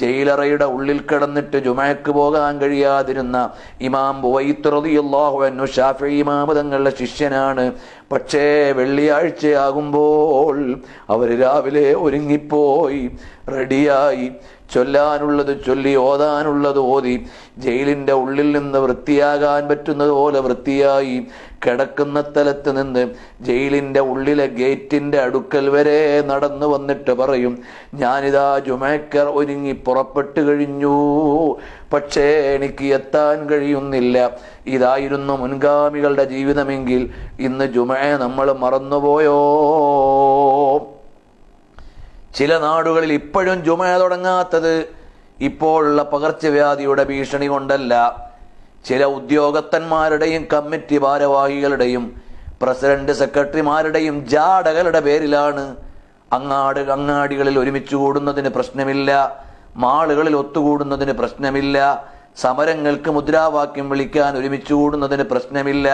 ജയിലറയുടെ ഉള്ളിൽ കിടന്നിട്ട് ജുമഅക്ക് പോകാൻ കഴിയാതിരുന്ന ഇമാം ബുവൈത്ത് റളിയല്ലാഹു അൻഹു ശാഫിഈ ഇമാം തങ്ങളുടെ ശിഷ്യനാണ്. പക്ഷേ വെള്ളിയാഴ്ചയാകുമ്പോൾ അവർ രാവിലെ ഒരുങ്ങിപ്പോയി റെഡിയായി, ചൊല്ലാനുള്ളത് ചൊല്ലി ഓതാനുള്ളത് ഓതി, ജയിലിൻ്റെ ഉള്ളിൽ നിന്ന് വൃത്തിയാകാൻ പറ്റുന്നത് പോലെ വൃത്തിയായി, കിടക്കുന്ന സ്ഥലത്ത് നിന്ന് ജയിലിൻ്റെ ഉള്ളിലെ ഗേറ്റിൻ്റെ അടുക്കൽ വരെ നടന്നു വന്നിട്ട് പറയും, ഞാനിതാ ജുമഅക്ക് ഒരുങ്ങി പുറപ്പെട്ടു കഴിഞ്ഞു, പക്ഷേ എനിക്ക് എത്താൻ കഴിയുന്നില്ല. ഇതായിരുന്നു മുൻഗാമികളുടെ ജീവിതമെങ്കിൽ ഇന്ന് ജുമഅ നമ്മൾ മറന്നുപോയോ? ചില നാടുകളിൽ ഇപ്പോഴും ജുമഅ തുടങ്ങാത്തത് ഇപ്പോഴുള്ള പകർച്ചവ്യാധിയുടെ ഭീഷണി കൊണ്ടല്ല, ചില ഉദ്യോഗസ്ഥന്മാരുടെയും കമ്മിറ്റി ഭാരവാഹികളുടെയും പ്രസിഡന്റ് സെക്രട്ടറിമാരുടെയും ജാടകളുടെ പേരിലാണ്. അങ്ങാടികളിൽ ഒരുമിച്ച് കൂടുന്നതിന് പ്രശ്നമില്ല, മാളുകളിൽ ഒത്തുകൂടുന്നതിന് പ്രശ്നമില്ല, സമരങ്ങൾക്ക് മുദ്രാവാക്യം വിളിക്കാൻ ഒരുമിച്ച് കൂടുന്നതിന് പ്രശ്നമില്ല,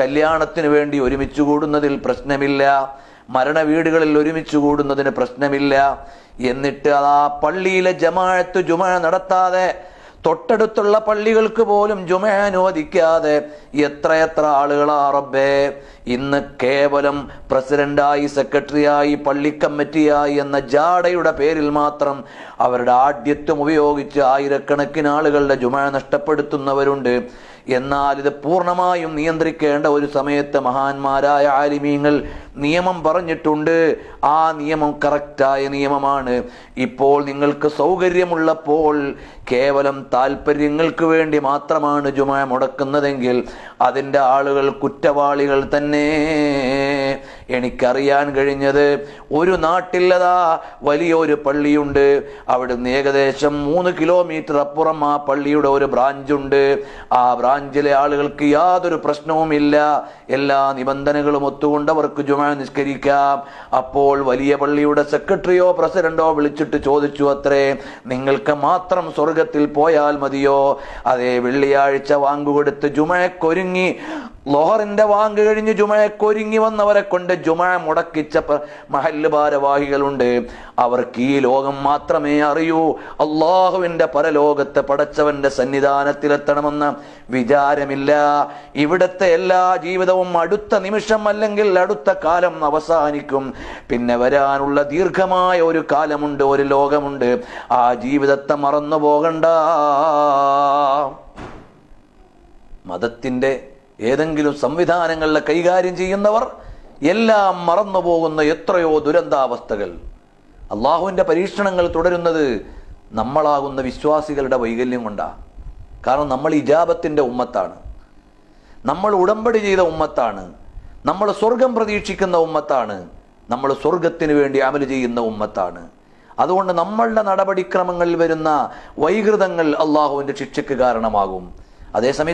കല്യാണത്തിന് വേണ്ടി ഒരുമിച്ച് കൂടുന്നതിൽ പ്രശ്നമില്ല, മരണവീടുകളിൽ ഒരുമിച്ച് കൂടുന്നതിന് പ്രശ്നമില്ല. എന്നിട്ട് ആ പള്ളിയിലെ ജമാഅത്ത് ജുമഅ നടത്താതെ, തൊട്ടടുത്തുള്ള പള്ളികൾക്ക് പോലും ജുമഅ അനുവദിക്കാതെ എത്രയെത്ര ആളുകളാ റബ്ബേ ഇന്ന് കേവലം പ്രസിഡന്റായി, സെക്രട്ടറിയായി, പള്ളി കമ്മിറ്റിയായി എന്ന ജാടയുടെ പേരിൽ മാത്രം അവരുടെ ആഢ്യത്വം ഉപയോഗിച്ച് ആയിരക്കണക്കിന് ആളുകളുടെ ജുമഅ നഷ്ടപ്പെടുത്തുന്നവരുണ്ട്. എന്നാൽ ഇത് പൂർണ്ണമായും നിയന്ത്രിക്കേണ്ട ഒരു സമയത്ത് മഹാന്മാരായ ആലിമീങ്ങൾ നിയമം പറഞ്ഞിട്ടുണ്ട്. ആ നിയമം കറക്റ്റായ നിയമമാണ്. ഇപ്പോൾ നിങ്ങൾക്ക് സൗകര്യമുള്ളപ്പോൾ കേവലം താല്പര്യങ്ങൾക്ക് വേണ്ടി മാത്രമാണ് ജുമഅ മുടക്കുന്നതെങ്കിൽ അതിൻ്റെ ആളുകൾ കുറ്റവാളികൾ തന്നെ. എനിക്കറിയാൻ കഴിഞ്ഞത് ഒരു നാട്ടിലതാ വലിയൊരു പള്ളിയുണ്ട്, അവിടുന്ന് ഏകദേശം 3 കിലോമീറ്റർ അപ്പുറം ആ പള്ളിയുടെ ഒരു ബ്രാഞ്ചുണ്ട്. ആ ബ്രാഞ്ചിലെ ആളുകൾക്ക് യാതൊരു പ്രശ്നവുമില്ല, എല്ലാ നിബന്ധനകളും ഒത്തുകൊണ്ട് അവർക്ക് ജുമഅ നിസ്കരിക്കാം. അപ്പോൾ വലിയ പള്ളിയുടെ സെക്രട്ടറിയോ പ്രസിഡന്റോ വിളിച്ചിട്ട് ചോദിച്ചു അത്രേ, നിങ്ങൾക്ക് മാത്രം സ്വർഗത്തിൽ പോയാൽ മതിയോ? അതേ, വെള്ളിയാഴ്ച വാങ്ക് കൊടുത്ത് ജുമഅക്കൊരുങ്ങി, ലോഹറിന്റെ വാങ്ക് കഴിഞ്ഞ് ജുമഅക്കൊരുങ്ങി വന്നവരെ കൊണ്ട് ജുമഅ മുടക്കിച്ച മഹല്ല് ഭാരവാഹികളുണ്ട്. അവർക്ക് ഈ ലോകം മാത്രമേ അറിയൂ, അള്ളാഹുവിന്റെ പരലോകത്തെ പടച്ചവന്റെ സന്നിധാനത്തിലെത്തണമെന്ന വിചാരമില്ല. ഇവിടത്തെ എല്ലാ ജീവിതവും അടുത്ത നിമിഷം അല്ലെങ്കിൽ അടുത്ത കാലം അവസാനിക്കും. പിന്നെ വരാനുള്ള ദീർഘമായ ഒരു കാലമുണ്ട്, ഒരു ലോകമുണ്ട്. ആ ജീവിതത്തെ മറന്നു പോകണ്ട. മതത്തിന്റെ ഏതെങ്കിലും സംവിധാനങ്ങളിലെ കൈകാര്യം ചെയ്യുന്നവർ എല്ലാം മറന്നുപോകുന്ന എത്രയോ ദുരന്താവസ്ഥകൾ. അള്ളാഹുവിൻ്റെ പരീക്ഷണങ്ങൾ തുടരുന്നത് നമ്മളാകുന്ന വിശ്വാസികളുടെ വൈകല്യം കൊണ്ടാണ്. കാരണം നമ്മൾ ഇജാബത്തിൻ്റെ ഉമ്മത്താണ്, നമ്മൾ ഉടമ്പടി ചെയ്ത ഉമ്മത്താണ്, നമ്മൾ സ്വർഗം പ്രതീക്ഷിക്കുന്ന ഉമ്മത്താണ്, നമ്മൾ സ്വർഗത്തിന് വേണ്ടി അമൽ ചെയ്യുന്ന ഉമ്മത്താണ്. അതുകൊണ്ട് നമ്മളുടെ നടപടിക്രമങ്ങളിൽ വരുന്ന വൈകൃതങ്ങൾ അള്ളാഹുവിൻ്റെ ശിക്ഷയ്ക്ക് കാരണമാകും. അതേസമയം